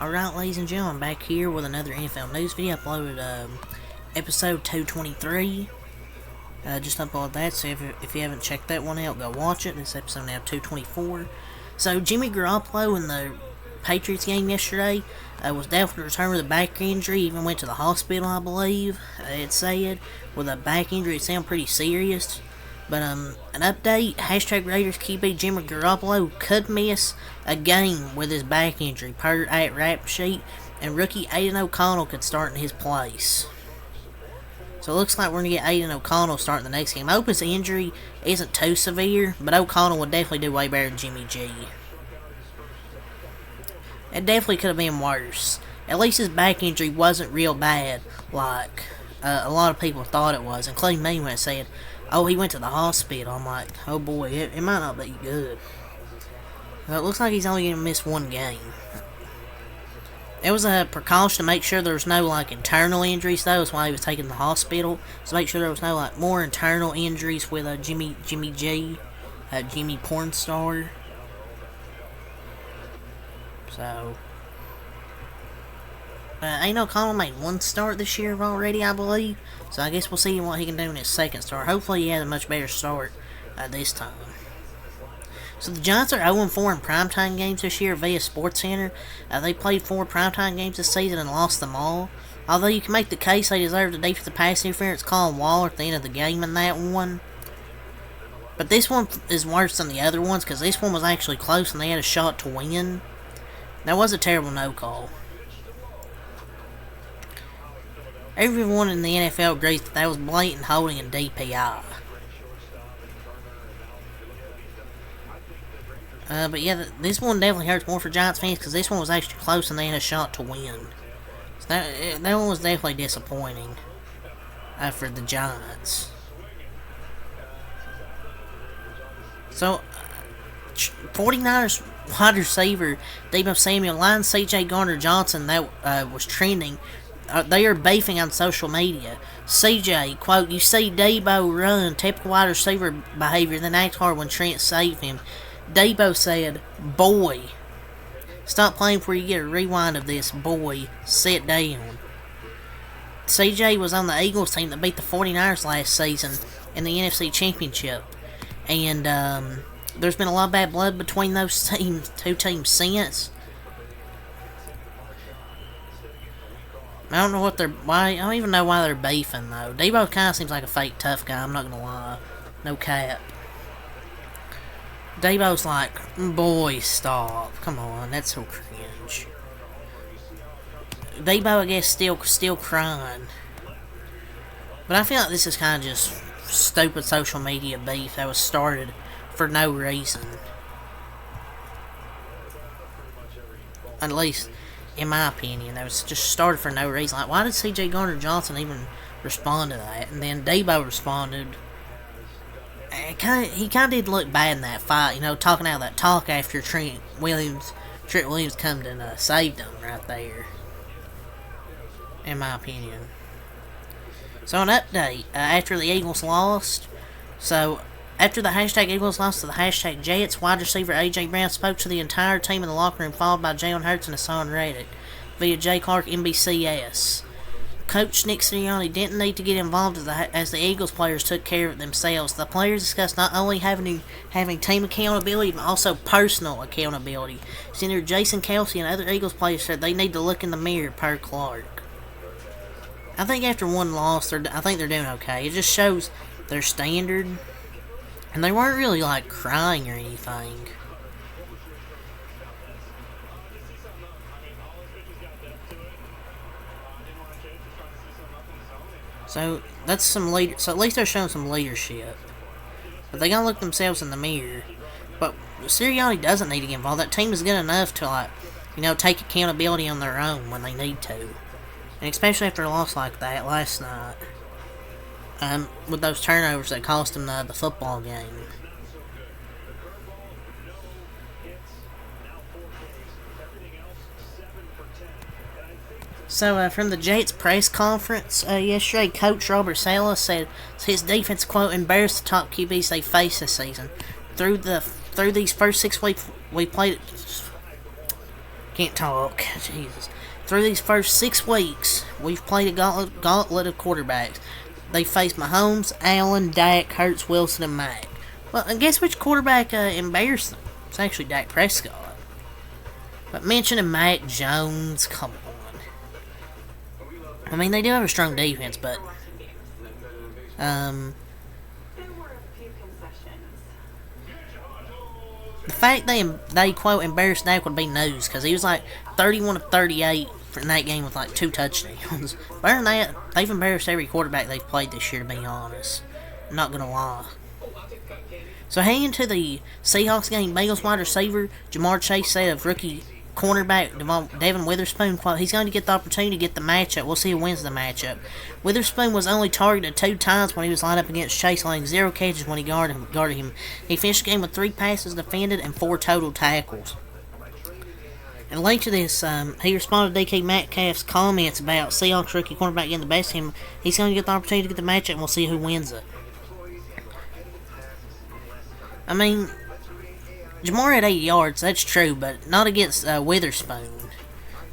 Alright, ladies and gentlemen, back here with another NFL news video. Uploaded episode 223. Just uploaded that, so if you haven't checked that one out, go watch it. This episode now 224. So, Jimmy Garoppolo in the Patriots game yesterday was doubtful to return with a back injury. Even went to the hospital, I believe, it said. With a back injury, it sounded pretty serious. But, an update, hashtag Raiders QB Jimmy Garoppolo could miss a game with his back injury, per at Rap Sheet, and rookie Aiden O'Connell could start in his place. So it looks like we're going to get Aiden O'Connell starting the next game. I hope his injury isn't too severe, but O'Connell would definitely do way better than Jimmy G. It definitely could have been worse. At least his back injury wasn't real bad, like a lot of people thought it was, including me when it said, oh, he went to the hospital. I'm like, oh boy, it might not be good. Well, it looks like he's only going to miss one game. It was a precaution to make sure there was no, like, internal injuries, though. That's why he was taken to the hospital. So make sure there was no, like, more internal injuries with Jimmy G, Jimmy Pornstar. So, Aiden O'Connell made one start this year already, I believe. So I guess we'll see what he can do in his second start. Hopefully he has a much better start this time. So the Giants are 0-4 in primetime games this year via SportsCenter. They played 4 primetime games this season and lost them all. Although you can make the case they deserved a defensive pass interference call on Waller at the end of the game in that one. But this one is worse than the other ones because this one was actually close and they had a shot to win. That was a terrible no call. Everyone in the NFL agrees that was blatant holding and DPI. But yeah, this one definitely hurts more for Giants fans because this one was actually close and they had a shot to win. So that one was definitely disappointing for the Giants. So, 49ers wide receiver Deebo Samuel, line C.J. Gardner-Johnson that was trending. They are beefing on social media. CJ, quote, you see Deebo run, typical wide receiver behavior, then act hard when Trent saved him. Deebo said, boy, stop playing before you get a rewind of this, boy, sit down. CJ was on the Eagles team that beat the 49ers last season in the NFC Championship. And there's been a lot of bad blood between those two teams since. I don't know I don't even know why they're beefing, though. Deebo kind of seems like a fake tough guy, I'm not gonna lie. No cap. Deebo's like, boy, stop. Come on, that's so cringe. Deebo, I guess, still crying. But I feel like this is kind of just stupid social media beef that was started for no reason. At least, in my opinion, that was just started for no reason. Like, why did C.J. Gardner-Johnson even respond to that? And then Deebo responded. He kind of did look bad in that fight, talking out that talk after Trent Williams come and saved him right there. In my opinion. So, an update after the Eagles lost. So, after the hashtag Eagles lost to the hashtag Jets, wide receiver A.J. Brown spoke to the entire team in the locker room, followed by Jalen Hurts and Hassan Reddick via Jay Clark NBCS. Coach Nick Sirianni didn't need to get involved as the Eagles players took care of it themselves. The players discussed not only having team accountability, but also personal accountability. Senator Jason Kelsey and other Eagles players said they need to look in the mirror, per Clark. I think after one loss, I think they're doing okay. It just shows their standard. And they weren't really, like, crying or anything. So, that's some so at least they're showing some leadership. But they gotta look themselves in the mirror. But Sirianni doesn't need to get involved. That team is good enough to, like, take accountability on their own when they need to. And especially after a loss like that last night. With those turnovers that cost them the football game. So, from the Jets press conference yesterday, Coach Robert Saleh said his defense, quote, embarrassed the top QBs they faced this season. Through these first 6 weeks, we played Can't talk. Jesus. Through these first 6 weeks, we've played a gauntlet of quarterbacks. They faced Mahomes, Allen, Dak, Hurts, Wilson, and Mack. Well, and guess which quarterback embarrassed them? It's actually Dak Prescott. But mentioning Mac Jones, come on. I mean, they do have a strong defense, but the fact they quote embarrassed Dak would be news because he was like 31 of 38 in that game with like 2 touchdowns. Better than that, they've embarrassed every quarterback they've played this year, to be honest. I'm not gonna lie. So heading into the Seahawks game, Bengals wide receiver Ja'Marr Chase said of rookie cornerback Devin Witherspoon, quote, he's going to get the opportunity to get the matchup. We'll see who wins the matchup. Witherspoon was only targeted 2 times when he was lined up against Chase, landing 0 catches when he guarded him. He finished the game with 3 passes defended and 4 total tackles. And linked to this, he responded to DK Metcalf's comments about Seahawks rookie cornerback getting the best of him. He's going to get the opportunity to get the matchup, and we'll see who wins it. I mean, Ja'Marr had 80 yards, that's true, but not against Witherspoon.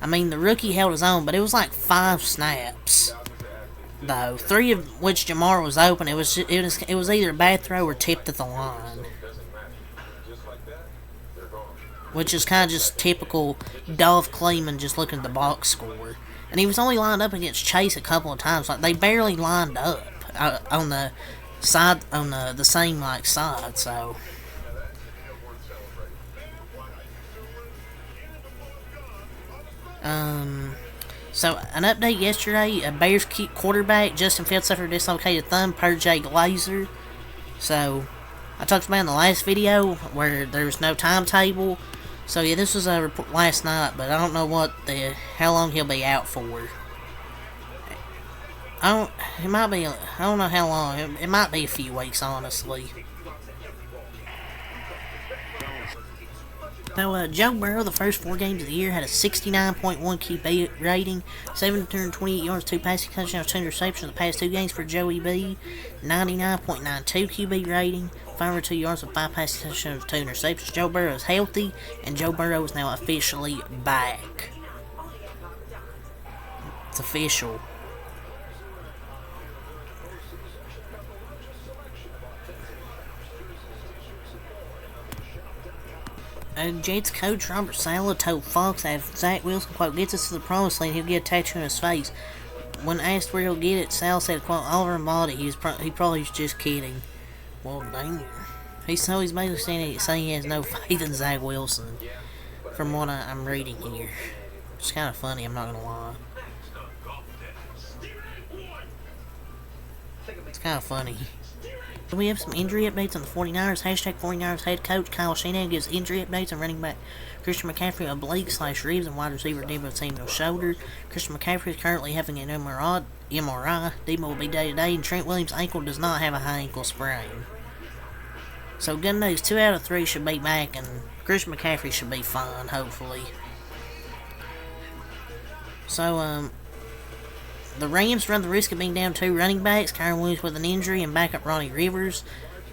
I mean, the rookie held his own, but it was like 5 snaps, though. 3 of which Ja'Marr was open. It was either a bad throw or tipped at the line, which is kind of just typical Dov Kleiman just looking at the box score. And he was only lined up against Chase a couple of times. Like, they barely lined up on the side, on the same like side. So an update yesterday, Bears quarterback Justin Fields suffered a dislocated thumb per Jay Glazer. So I talked about in the last video where there was no timetable. So yeah, this was a report last night, but I don't know how long he'll be out for. I don't know how long. It might be a few weeks, honestly. So, Joe Burrow, the first 4 games of the year, had a 69.1 QB rating, 728 yards, 2 passing touchdowns, 2 interceptions in the past 2 games for Joey B. 99.92 QB rating, 502 yards with 5 passing touchdowns, 2 interceptions. Joe Burrow is healthy, and Joe Burrow is now officially back. It's official. Jets coach Robert Saleh told Fox that if Zach Wilson, quote, gets us to the promised land, he'll get a tattoo on his face. When asked where he'll get it, Saleh said, quote, all over his body. He probably was just kidding. Well, dang. He's basically saying he has no faith in Zach Wilson, from what I'm reading here. It's kind of funny, I'm not going to lie. It's kind of funny. We have some injury updates on the 49ers. Hashtag 49ers head coach Kyle Shanahan gives injury updates on running back Christian McCaffrey, oblique/ribs, and wide receiver Deebo Samuel's shoulder. Christian McCaffrey is currently having an MRI. Deebo will be day-to-day, and Trent Williams' ankle does not have a high ankle sprain. So good news, 2 out of 3 should be back, and Christian McCaffrey should be fine, hopefully. So, the Rams run the risk of being down 2 running backs. Kyren Williams with an injury and backup Ronnie Rivers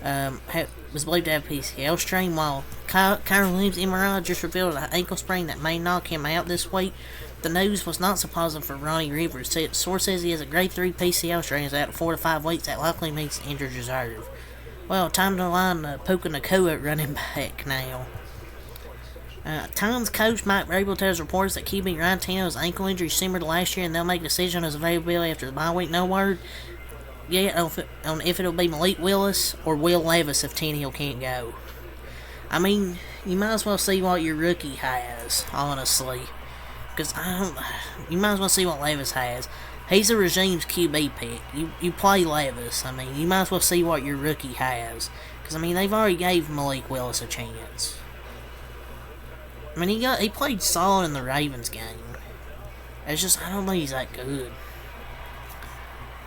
was believed to have a PCL strain, while Kyren Williams' MRI just revealed an ankle sprain that may knock him out this week. The news was not so positive for Ronnie Rivers. The source says he has a grade 3 PCL strain and is out 4 to 5 weeks. That likely means injured reserve. Well, time to line Puka Nacua at running back now. Titans coach Mike Vrabel tells reporters that QB Ryan Tannehill's ankle injury is similar to last year, and they'll make a decision on his availability after the bye week. No word yet on if it'll be Malik Willis or Will Levis if Tannehill can't go. I mean, you might as well see what your rookie has, honestly. Because you might as well see what Levis has. He's the regime's QB pick. You play Levis. I mean, you might as well see what your rookie has. Because, I mean, they've already gave Malik Willis a chance. I mean, he played solid in the Ravens game. It's just, I don't think he's that good.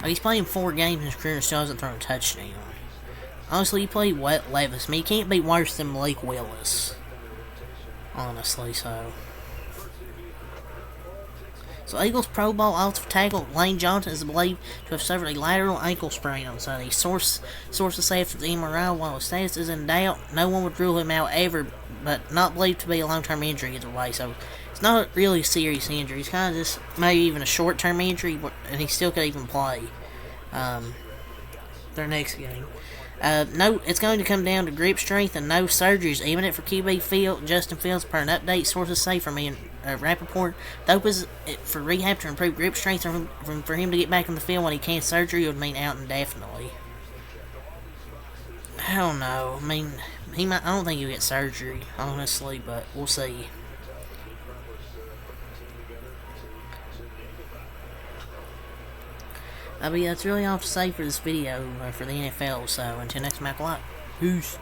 Like, he's playing 4 games in his career and still hasn't thrown a touchdown. Honestly, you play Levis. I mean, he can't be worse than Malik Willis. Honestly, so. So, Eagles Pro Bowl offensive tackle Lane Johnson is believed to have suffered a lateral ankle sprain on Sunday. Sources say after the MRI, while his status is in doubt, no one would rule him out ever, but not believed to be a long-term injury either way. So, It's not really a serious injury. It's kind of just maybe even a short-term injury, and he still could even play their next game. No, it's going to come down to grip strength and no surgeries, imminent for Justin Fields, per an update sources say from me and Rappaport. The hope is for rehab to improve grip strength for him to get back in the field when he can. Surgery would mean out indefinitely. I don't know. I mean, I don't think he'll get surgery, honestly, but we'll see. But yeah, that's really all to say for this video for the NFL. So until next time, Michael, peace.